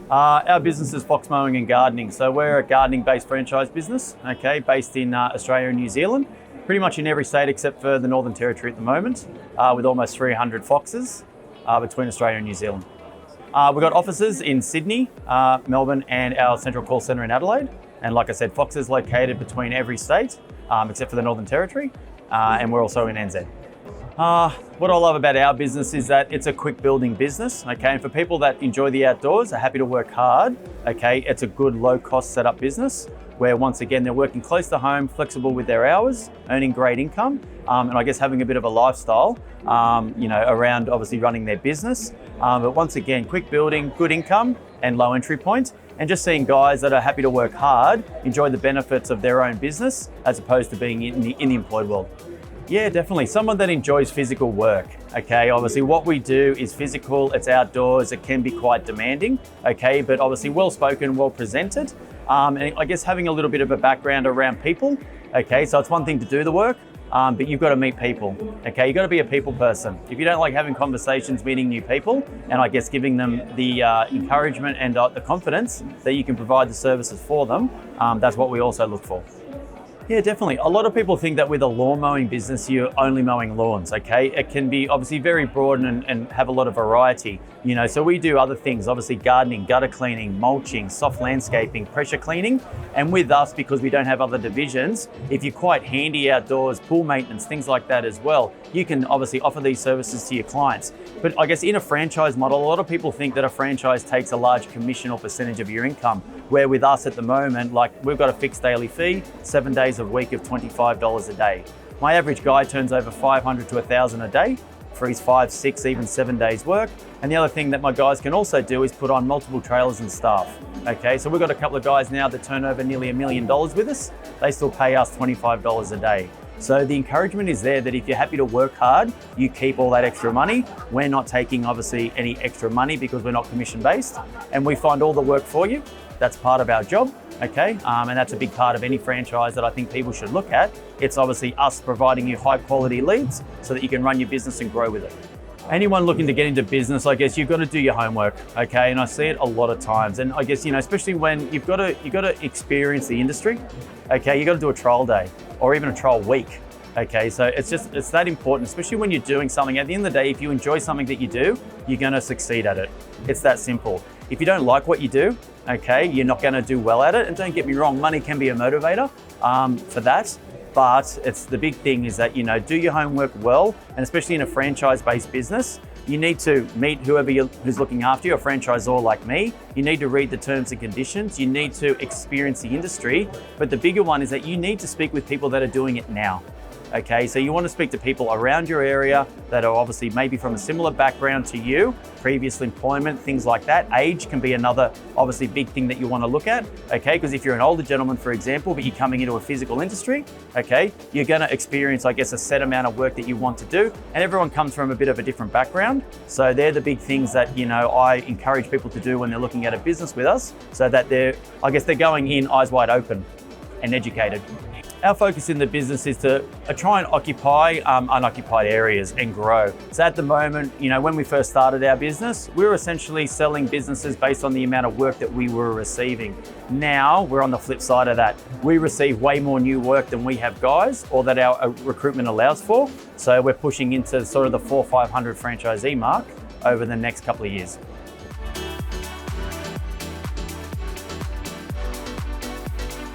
Our business is Fow Mowing Gardening. So we're a gardening-based franchise business, okay, based in Australia and New Zealand, pretty much in every state except for the Northern Territory at the moment, with almost 300 foxes between Australia and New Zealand. We've got offices in Sydney, Melbourne, and our central call centre in Adelaide. And like I said, Fox is located between every state, except for the Northern Territory, and we're also in NZ. What I love about our business is that it's a quick building business, okay? And for people that enjoy the outdoors, are happy to work hard, okay? It's a good low cost setup business where once again, they're working close to home, flexible with their hours, earning great income, and I guess having a bit of a lifestyle, around obviously running their business. But once again, quick building, good income and low entry point. And just seeing guys that are happy to work hard, enjoy the benefits of their own business as opposed to being in the employed world. Yeah, definitely. Someone that enjoys physical work, okay? Obviously what we do is physical, it's outdoors, it can be quite demanding, okay? But obviously well-spoken, well-presented. And I guess having a little bit of a background around people, okay? So it's one thing to do the work, but you've got to meet people, okay? You've got to be a people person. If you don't like having conversations, meeting new people, and I guess giving them the encouragement and the confidence that you can provide the services for them, that's what we also look for. Yeah, definitely. A lot of people think that with a lawn mowing business, you're only mowing lawns, okay? It can be obviously very broad and have a lot of variety, so we do other things, obviously gardening, gutter cleaning, mulching, soft landscaping, pressure cleaning. And with us, because we don't have other divisions, if you're quite handy outdoors, pool maintenance, things like that as well, you can obviously offer these services to your clients. But I guess in a franchise model, a lot of people think that a franchise takes a large commission or percentage of your income, where with us at the moment, like we've got a fixed daily fee, 7 days a week of $25 a day. My average guy turns over 500 to 1,000 a day for his 5, 6, even 7 days work. And the other thing that my guys can also do is put on multiple trailers and staff. Okay, so we've got a couple of guys now that turn over nearly $1 million with us. They still pay us $25 a day. So the encouragement is there that if you're happy to work hard, you keep all that extra money. We're not taking obviously any extra money because we're not commission based, and we find all the work for you. That's part of our job, okay? And that's a big part of any franchise that I think people should look at. It's obviously us providing you high quality leads so that you can run your business and grow with it. Anyone looking to get into business, I guess you've got to do your homework, okay? And I see it a lot of times. And I guess, especially when you've got to experience the industry, okay? You've got to do a trial day or even a trial week, okay? So it's that important, especially when you're doing something. At the end of the day, if you enjoy something that you do, you're going to succeed at it. It's that simple. If you don't like what you do, okay, you're not going to do well at it. And don't get me wrong, money can be a motivator for that. But it's the big thing is that, do your homework well, and especially in a franchise-based business, you need to meet who's looking after you, a franchisor like me. You need to read the terms and conditions. You need to experience the industry. But the bigger one is that you need to speak with people that are doing it now. Okay, so you want to speak to people around your area that are obviously maybe from a similar background to you, previous employment, things like that. Age can be another obviously big thing that you want to look at, okay? Because if you're an older gentleman, for example, but you're coming into a physical industry, okay, you're going to experience, I guess, a set amount of work that you want to do. And everyone comes from a bit of a different background. So they're the big things that, I encourage people to do when they're looking at a business with us, so that they're going in eyes wide open and educated. Our focus in the business is to try and occupy unoccupied areas and grow. So at the moment, when we first started our business, we were essentially selling businesses based on the amount of work that we were receiving. Now we're on the flip side of that. We receive way more new work than we have guys, or that our recruitment allows for. So we're pushing into sort of the 400-500 franchisee mark over the next couple of years.